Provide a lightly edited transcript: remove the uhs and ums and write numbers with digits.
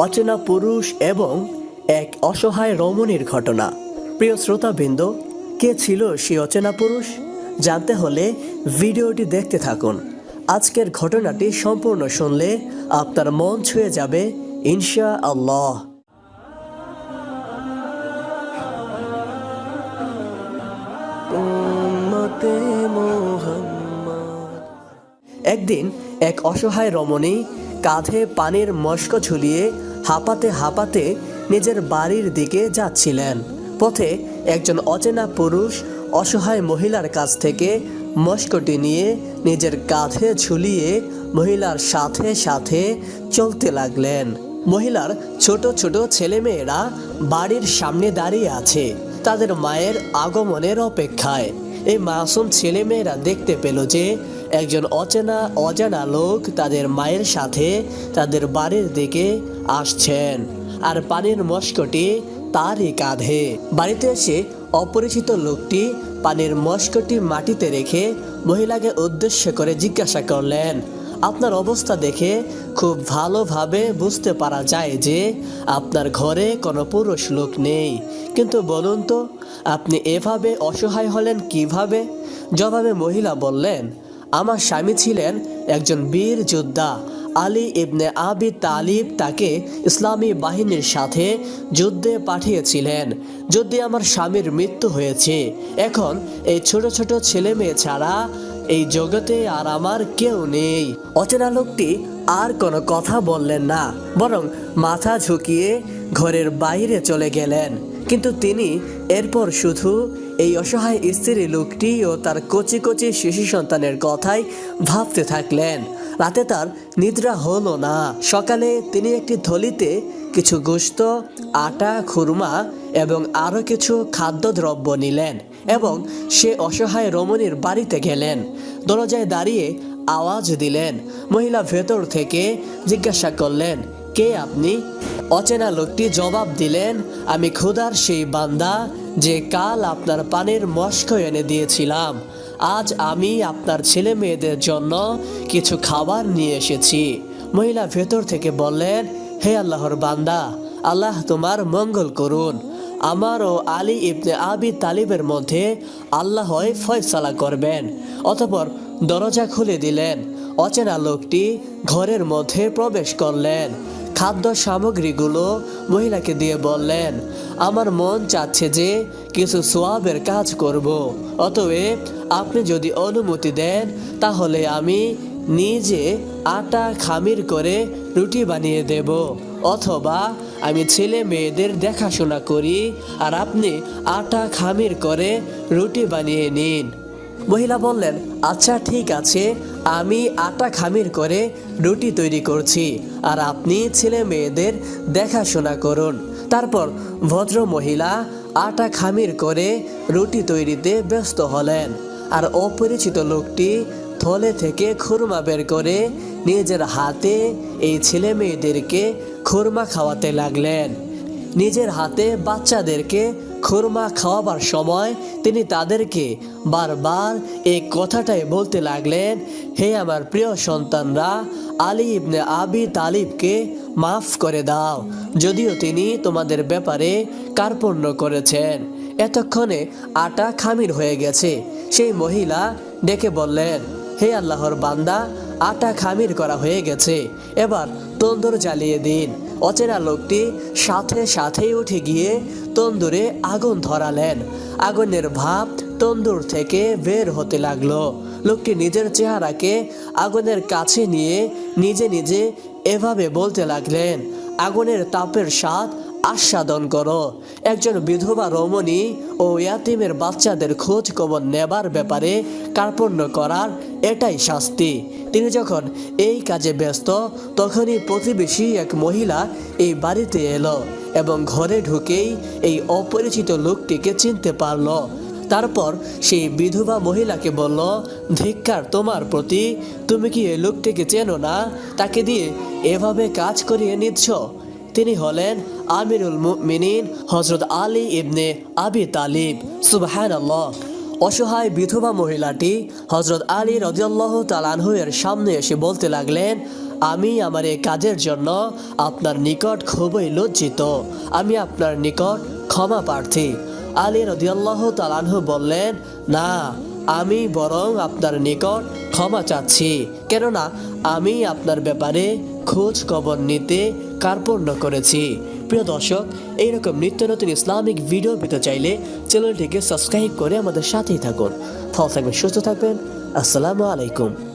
অচেনা পুরুষ এবং এক অসহায় রমণীর ঘটনা। প্রিয় শ্রোতাবৃন্দ, কে ছিল সেই অচেনা পুরুষ? জানতে হলে ভিডিওটি দেখতে থাকুন। আজকের ঘটনাটি সম্পূর্ণ শুনলে আপনার মন ছুঁয়ে যাবে ইনশাআল্লাহ। একদিন এক অসহায় রমণী কাঁধে পানির মশক ঝুলিয়ে হাঁপাতে হাঁপাতে নিজের বাড়ির দিকে যাচ্ছিলেন। পথে একজন অচেনা পুরুষ অসহায় মহিলার কাছ থেকে মশকটি নিয়ে নিজের কাঁধে ঝুলিয়ে মহিলার সাথে সাথে চলতে লাগলেন। মহিলার ছোট ছোট ছেলেমেয়েরা বাড়ির সামনে দাঁড়িয়ে আছে, তাদের মায়ের আগমনের অপেক্ষায়। এই মাসুম ছেলেমেয়েরা দেখতে পেল যে একজন অজানা লোক তাদের মায়ের সাথে তাদের বাড়ির দিকে আসছেন, আর পানির মশকটি তারই কাঁধে। বাড়িতে এসে অপরিচিত লোকটি পানির মশকটি মাটিতে রেখে মহিলাকে উদ্দেশ্য করে জিজ্ঞাসা করলেন, আপনার অবস্থা দেখে খুব ভালোভাবে বুঝতে পারা যায় যে আপনার ঘরে কোনো পুরুষ লোক নেই, কিন্তু বলুন তো আপনি এভাবে অসহায় হলেন কিভাবে? জবাবে মহিলা বললেন, আমার স্বামী ছিলেন একজন বীর যোদ্ধা। আলী ইবনে আবি তালিব তাকে ইসলামী বাহিনীর সাথে যুদ্ধে পাঠিয়েছিলেন। যুদ্ধে আমার স্বামীর মৃত্যু হয়েছে। এখন এই ছোট ছোট ছেলে মেয়ে ছাড়া এই জগতে আর আমার কেউ নেই। অচেনা লোকটি আর কোনো কথা বললেন না, বরং মাথা ঝুঁকিয়ে ঘরের বাইরে চলে গেলেন। কিন্তু তিনি এরপর শুধু এই অসহায় স্ত্রী লোকটি ও তার কচি কচি শিশু সন্তানের কথাই ভাবতে থাকলেন। রাতে তার নিদ্রা হলো না। সকালে তিনি একটি থলিতে কিছু গোশত, আটা, খুরমা এবং আরও কিছু খাদ্যদ্রব্য নিলেন এবং সে অসহায় রমণীর বাড়িতে গেলেন। দরজায় দাঁড়িয়ে আওয়াজ দিলেন। মহিলা ভেতর থেকে জিজ্ঞাসা করলেন, কে আপনি? অচেনা লোকটি জবাব দিলেন, আমি খোদার সেই বান্দা যে কাল আপনার পানির মশক এনে দিয়েছিলাম। আজ আমি আপনার ছেলে মেয়েদের জন্য কিছু খাবার নিয়ে এসেছি। মহিলা ভেতর থেকে বললেন, হে আল্লাহর বান্দা, আল্লাহ তোমার মঙ্গল করুন। আমার ও আলী ইবনে আবি তালিবের মধ্যে আল্লাহই ফয়সালা করবেন। অতঃপর দরজা খুলে দিলেন। অচেনা লোকটি ঘরের মধ্যে প্রবেশ করলেন। খাদ্য সামগ্রীগুলো মহিলাকে দিয়ে বললেন, আমার মন চাচ্ছে যে কিছু সোয়াবের কাজ করব, অতএব আপনি যদি অনুমতি দেন তাহলে আমি নিজে আটা খামির করে রুটি বানিয়ে দেব, অথবা আমি ছেলে মেয়েদের দেখাশোনা করি আর আপনি আটা খামির করে রুটি বানিয়ে নিন। মহিলা বললেন, আচ্ছা ঠিক আছে, আমি আটা খামির করে রুটি তৈরি করছি আর আপনি ছেলে মেয়েদের দেখাশোনা করুন। তারপর ভদ্র মহিলা আটা খামির করে রুটি তৈরিতে ব্যস্ত হলেন, আর অপরিচিত লোকটি থলে থেকে খুরমা বের করে নিজের হাতে এই ছেলে মেয়েদেরকে খুরমা খাওয়াতে লাগলেন। নিজের হাতে বাচ্চাদেরকে খুরমা খাওয়াবার সময় তিনি তাদেরকে বারবার এই কথাটাই বলতে লাগলেন, হে আমার প্রিয় সন্তানরা, আলী ইবনে আবি তালিবকে মাফ করে দাও, যদিও তিনি তোমাদের ব্যাপারে কার্পণ্য করেছেন। এতক্ষণে আটা খামির হয়ে গেছে। সেই মহিলা ডেকে বললেন, হে আল্লাহর বান্দা, আটা খামির করা হয়ে গেছে, এবার তন্দুর জ্বালিয়ে দিন। অচেনা লোকটি সাথে সাথেই উঠে গিয়ে তন্দুরে আগুন ধরালেন। আগুনের ভাপ তন্দুর থেকে বের হতে লাগলো। লোকটি নিজের চেহারাকে আগুনের কাছে নিয়ে নিজে নিজে এভাবে বলতে লাগলেন, আগুনের তাপের স্বাদ আস্বাদন করো। একজন বিধবা রমণী ও ইয়াতিমের বাচ্চাদের খোঁজ খবর নেবার ব্যাপারে কার্পণ্য করার এটাই শাস্তি। তিনি যখন এই কাজে ব্যস্ত, তখনই প্রতিবেশী এক মহিলা এই বাড়িতে এলো এবং ঘরে ঢুকেই এই অপরিচিত লোকটিকে চিনতে পারল। তারপর সেই বিধবা মহিলাকে বলল, ধিক্কার তোমার প্রতি, তুমি কি এই লোকটিকে চেনো না? তাকে দিয়ে এভাবে কাজ করিয়ে নিচ্ছ। তিনি হলেন আমিরুল মুমিনিন হযরত আলী ইবনে আবি তালিব। সুবহানাল্লাহ। অসহায় বিধবা মহিলাটি হযরত আলী রাদিয়াল্লাহু তাআলা আনহু এর সামনে এসে বলতে লাগলেন, আমি আমার এই কাজের জন্য আপনার নিকট খুবই লজ্জিত। আমি আপনার নিকট ক্ষমা প্রার্থী। আলী রাদিয়াল্লাহু তাআলা আনহু বললেন, না, আমি বরং আপনার নিকট ক্ষমা চাচ্ছি, কেননা আমি আপনার ব্যাপারে খোঁজ খবর নিতে কার্পণ্য করেছি। প্রিয় দর্শক, এইরকম নিত্য নতুন ইসলামিক ভিডিও পেতে চাইলে চ্যানেলটিকে সাবস্ক্রাইব করে আমাদের সাথেই থাকুন। ভালো থাকবেন, সুস্থ থাকবেন। আসসালামু আলাইকুম।